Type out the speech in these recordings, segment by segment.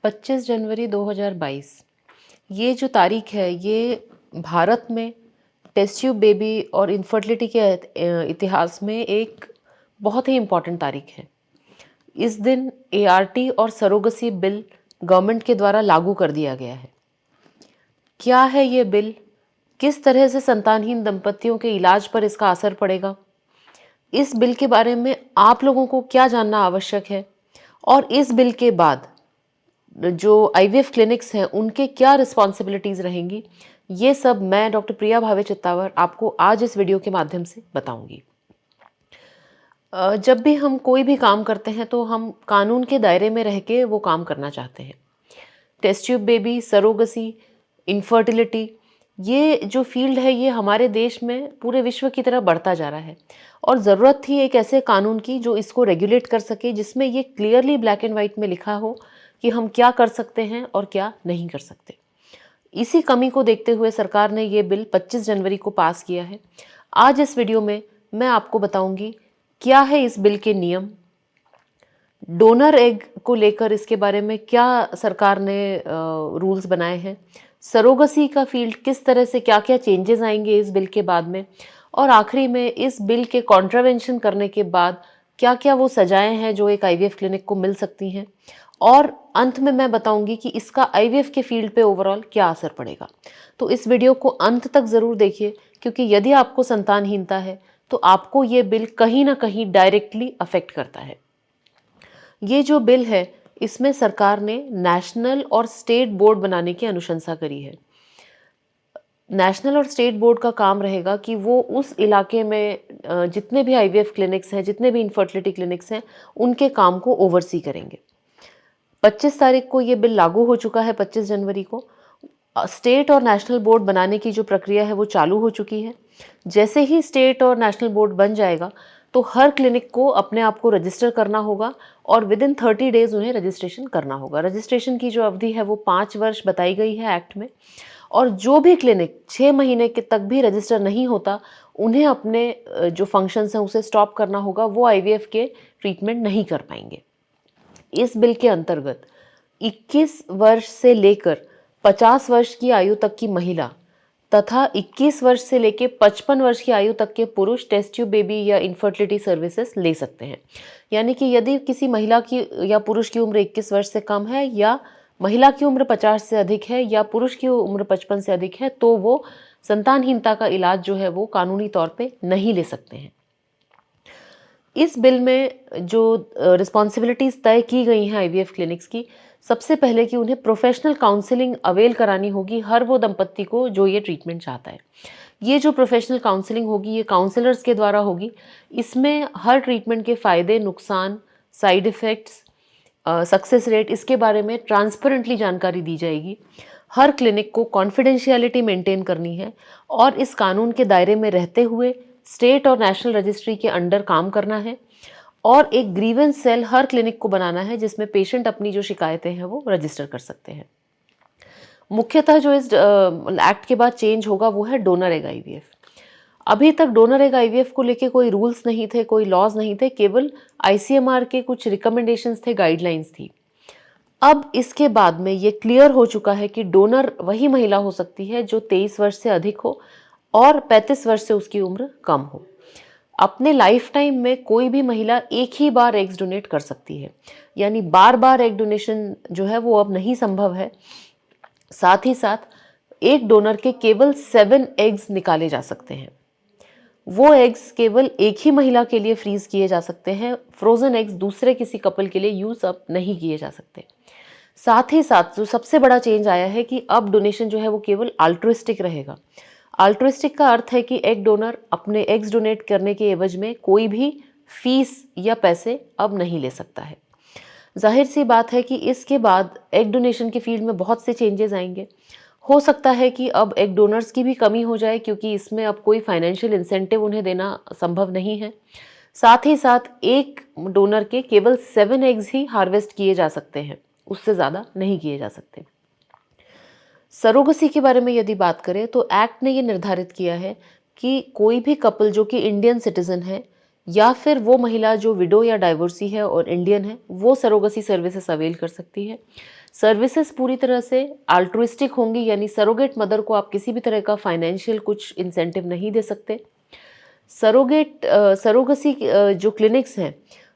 25 जनवरी 2022 ये जो तारीख है ये भारत में टेस्ट ट्यूब बेबी और इनफर्टिलिटी के इतिहास में एक बहुत ही इम्पॉर्टेंट तारीख है। इस दिन एआरटी और सरोगसी बिल गवर्नमेंट के द्वारा लागू कर दिया गया है। क्या है ये बिल? किस तरह से संतानहीन दंपतियों के इलाज पर इसका असर पड़ेगा? इस बिल के बारे में आप लोगों को क्या जानना आवश्यक है? और इस बिल के बाद जो आईवीएफ क्लिनिक्स हैं उनके क्या रिस्पॉन्सिबिलिटीज़ रहेंगी, ये सब मैं डॉक्टर प्रिया भावे चित्तावर आपको आज इस वीडियो के माध्यम से बताऊंगी। जब भी हम कोई भी काम करते हैं तो हम कानून के दायरे में रह के वो काम करना चाहते हैं। Test tube baby, surrogacy, infertility, ये जो फील्ड है ये हमारे देश में पूरे विश्व की तरह बढ़ता जा रहा है और ज़रूरत थी एक ऐसे कानून की जो इसको रेगुलेट कर सके, जिसमें ये क्लियरली ब्लैक एंड वाइट में लिखा हो कि हम क्या कर सकते हैं और क्या नहीं कर सकते। इसी कमी को देखते हुए सरकार ने ये बिल 25 जनवरी को पास किया है। आज इस वीडियो में मैं आपको बताऊंगी क्या है इस बिल के नियम, डोनर एग को लेकर इसके बारे में क्या सरकार ने रूल्स बनाए हैं, सरोगसी का फील्ड किस तरह से क्या क्या चेंजेस आएंगे इस बिल के बाद में, और आखिरी में इस बिल के कॉन्ट्रावेंशन करने के बाद क्या क्या वो सजाएं हैं जो एक आईवीएफ क्लिनिक को मिल सकती हैं, और अंत में मैं बताऊंगी कि इसका आईवीएफ के फील्ड पे ओवरऑल क्या असर पड़ेगा। तो इस वीडियो को अंत तक ज़रूर देखिए, क्योंकि यदि आपको संतानहीनता है तो आपको ये बिल कहीं ना कहीं डायरेक्टली अफेक्ट करता है। ये जो बिल है इसमें सरकार ने नेशनल और स्टेट बोर्ड बनाने की अनुशंसा करी है। नेशनल और स्टेट बोर्ड का काम रहेगा कि वो उस इलाके में जितने भी आईवीएफ क्लिनिक्स हैं, जितने भी इनफर्टिलिटी क्लिनिक्स हैं, उनके काम को ओवरसी करेंगे। 25 तारीख को ये बिल लागू हो चुका है। 25 जनवरी को स्टेट और नेशनल बोर्ड बनाने की जो प्रक्रिया है वो चालू हो चुकी है। जैसे ही स्टेट और नेशनल बोर्ड बन जाएगा तो हर क्लिनिक को अपने आप को रजिस्टर करना होगा और विद इन 30 डेज उन्हें रजिस्ट्रेशन करना होगा। रजिस्ट्रेशन की जो अवधि है वो 5 वर्ष बताई गई है एक्ट में, और जो भी क्लिनिक 6 महीने के तक भी रजिस्टर नहीं होता उन्हें अपने जो फंक्शंस हैं उसे स्टॉप करना होगा, वो आईवीएफ के ट्रीटमेंट नहीं कर पाएंगे। इस बिल के अंतर्गत 21 वर्ष से लेकर 50 वर्ष की आयु तक की महिला तथा 21 वर्ष से लेकर 55 वर्ष की आयु तक के पुरुष टेस्ट ट्यूब बेबी या इनफर्टिलिटी सर्विसेज ले सकते हैं। यानी कि यदि किसी महिला की या पुरुष की उम्र 21 वर्ष से कम है, या महिला की उम्र 50 से अधिक है, या पुरुष की उम्र 55 से अधिक है, तो वो संतानहीनता का इलाज जो है वो कानूनी तौर पे नहीं ले सकते हैं। इस बिल में जो रिस्पॉन्सिबिलिटीज़ तय की गई हैं आईवीएफ क्लिनिक्स की, सबसे पहले कि उन्हें प्रोफेशनल काउंसलिंग अवेल करानी होगी हर वो दंपत्ति को जो ये ट्रीटमेंट चाहता है। ये जो प्रोफेशनल काउंसलिंग होगी ये काउंसलर्स के द्वारा होगी। इसमें हर ट्रीटमेंट के फ़ायदे, नुकसान, साइड इफ़ेक्ट्स, सक्सेस रेट, इसके बारे में ट्रांसपेरेंटली जानकारी दी जाएगी। हर क्लिनिक को कॉन्फिडेंशियलिटी मेंटेन करनी है और इस कानून के दायरे में रहते हुए स्टेट और नेशनल रजिस्ट्री के अंडर काम करना है, और एक ग्रीवेंस सेल हर क्लिनिक को बनाना है जिसमें पेशेंट अपनी जो शिकायतें हैं वो रजिस्टर कर सकते हैं। मुख्यतः जो इस एक्ट के बाद चेंज होगा वो है डोनर एग आईवीएफ। अभी तक डोनर एग आईवीएफ को लेके कोई रूल्स नहीं थे, कोई लॉज नहीं थे, केवल आईसीएमआर के कुछ रिकमेंडेशंस थे, गाइडलाइंस थी। अब इसके बाद में ये क्लियर हो चुका है कि डोनर वही महिला हो सकती है जो 23 वर्ष से अधिक हो और 35 वर्ष से उसकी उम्र कम हो। अपने लाइफ टाइम में कोई भी महिला एक ही बार एग्स डोनेट कर सकती है, यानी बार बार एग डोनेशन जो है वो अब नहीं संभव है। साथ ही साथ एक डोनर के केवल 7 एग्स निकाले जा सकते हैं। वो एग्स केवल एक ही महिला के लिए फ्रीज किए जा सकते हैं। फ्रोजन एग्स दूसरे किसी कपल के लिए यूज अप नहीं किए जा सकते। साथ ही साथ जो सबसे बड़ा चेंज आया है कि अब डोनेशन जो है वो केवल अल्ट्रुइस्टिक रहेगा। अल्ट्रुइस्टिक का अर्थ है कि एग डोनर अपने एग्स डोनेट करने के एवज में कोई भी फीस या पैसे अब नहीं ले सकता है। जाहिर सी बात है कि इसके बाद एग डोनेशन के फील्ड में बहुत से चेंजेस आएंगे। हो सकता है कि अब एग डोनर्स की भी कमी हो जाए, क्योंकि इसमें अब कोई फाइनेंशियल इंसेंटिव उन्हें देना संभव नहीं है। साथ ही साथ एक डोनर के केवल 7 एग्स ही हार्वेस्ट किए जा सकते हैं, उससे ज़्यादा नहीं किए जा सकते। सरोगसी के बारे में यदि बात करें तो एक्ट ने ये निर्धारित किया है कि कोई भी कपल जो कि इंडियन सिटीजन है या फिर वो महिला जो विडो या डाइवोर्सी है और इंडियन है, वो सरोगेसी सर्विसेज अवेल कर सकती है। सर्विसेज पूरी तरह से अल्ट्रुइस्टिक होंगी, यानी सरोगेट मदर को आप किसी भी तरह का फाइनेंशियल कुछ इंसेंटिव नहीं दे सकते। सरोगेसी जो क्लिनिक्स हैं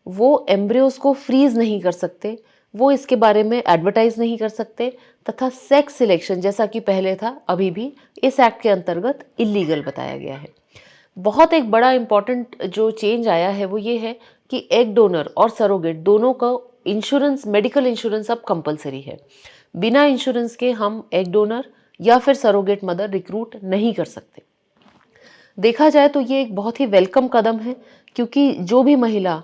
वो एम्ब्रियोज को फ्रीज नहीं कर सकते, वो इसके बारे में एडवर्टाइज नहीं कर सकते, तथा सेक्स सिलेक्शन जैसा कि पहले था अभी भी इस एक्ट के अंतर्गत इलीगल बताया गया है। बहुत एक बड़ा इम्पॉर्टेंट जो चेंज आया है वो ये है कि एग डोनर और सरोगेट दोनों का इंश्योरेंस, मेडिकल इंश्योरेंस अब कंपलसरी है। बिना इंश्योरेंस के हम एग डोनर या फिर सरोगेट मदर रिक्रूट नहीं कर सकते। देखा जाए तो ये एक बहुत ही वेलकम कदम है, क्योंकि जो भी महिला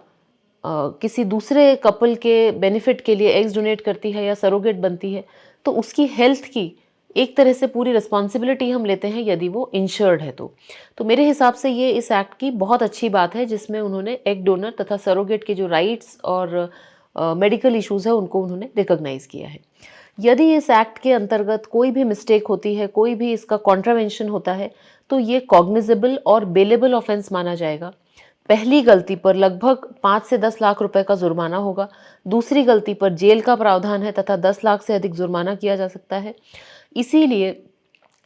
किसी दूसरे कपल के बेनिफिट के लिए एग्स डोनेट करती है या सरोगेट बनती है, तो उसकी हेल्थ की एक तरह से पूरी रिस्पॉन्सिबिलिटी हम लेते हैं यदि वो इंश्योर्ड है तो मेरे हिसाब से ये इस एक्ट की बहुत अच्छी बात है, जिसमें उन्होंने एग डोनर तथा सरोगेट के जो राइट्स और मेडिकल इश्यूज़ है उनको उन्होंने रिकॉग्नाइज़ किया है। यदि इस एक्ट के अंतर्गत कोई भी मिस्टेक होती है, कोई भी इसका कॉन्ट्रावेंशन होता है, तो ये कॉग्निजेबल और बेलेबल ऑफेंस माना जाएगा। पहली गलती पर लगभग 5 से 10 लाख रुपए का जुर्माना होगा, दूसरी गलती पर जेल का प्रावधान है तथा 10 लाख से अधिक जुर्माना किया जा सकता है। इसीलिए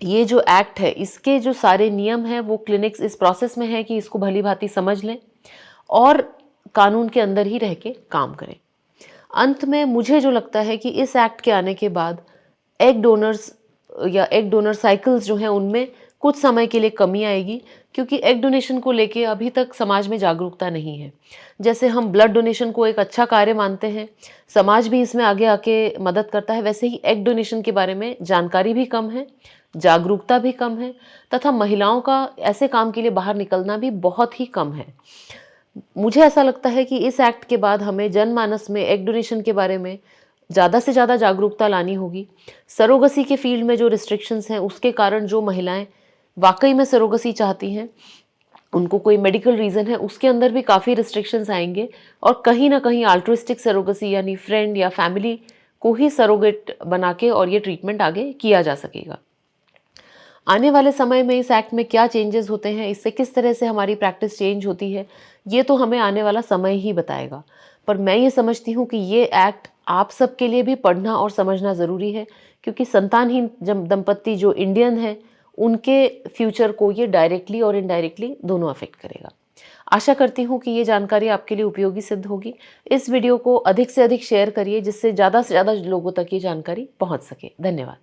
ये जो एक्ट है, इसके जो सारे नियम हैं वो क्लिनिक्स इस प्रोसेस में है कि इसको भली-भांति समझ लें और कानून के अंदर ही रह के काम करें। अंत में मुझे जो लगता है कि इस एक्ट के आने के बाद एग डोनर्स या एग डोनर साइकिल्स जो हैं उनमें कुछ समय के लिए कमी आएगी, क्योंकि एग डोनेशन को लेके अभी तक समाज में जागरूकता नहीं है। जैसे हम ब्लड डोनेशन को एक अच्छा कार्य मानते हैं, समाज भी इसमें आगे आके मदद करता है, वैसे ही एग डोनेशन के बारे में जानकारी भी कम है, जागरूकता भी कम है, तथा महिलाओं का ऐसे काम के लिए बाहर निकलना भी बहुत ही कम है। मुझे ऐसा लगता है कि इस एक्ट के बाद हमें जनमानस में एग डोनेशन के बारे में ज़्यादा से ज़्यादा जागरूकता लानी होगी। सरोगेसी के फील्ड में जो रिस्ट्रिक्शंस हैं उसके कारण जो महिलाएं वाकई में सरोगेसी चाहती हैं, उनको कोई मेडिकल रीज़न है, उसके अंदर भी काफ़ी रिस्ट्रिक्शंस आएंगे और कहीं ना कहीं अल्ट्रुइस्टिक सरोगेसी यानी फ्रेंड या फैमिली को ही सरोगेट बना के और ये ट्रीटमेंट आगे किया जा सकेगा। आने वाले समय में इस एक्ट में क्या चेंजेस होते हैं, इससे किस तरह से हमारी प्रैक्टिस चेंज होती है, ये तो हमें आने वाला समय ही बताएगा। पर मैं ये समझती हूँ कि ये एक्ट आप सबके लिए भी पढ़ना और समझना ज़रूरी है, क्योंकि संतानहीन दंपत्ति जो इंडियन है उनके फ्यूचर को ये डायरेक्टली और इनडायरेक्टली दोनों अफेक्ट करेगा। आशा करती हूँ कि ये जानकारी आपके लिए उपयोगी सिद्ध होगी। इस वीडियो को अधिक से अधिक शेयर करिए, जिससे ज़्यादा से ज़्यादा लोगों तक ये जानकारी पहुँच सके। धन्यवाद।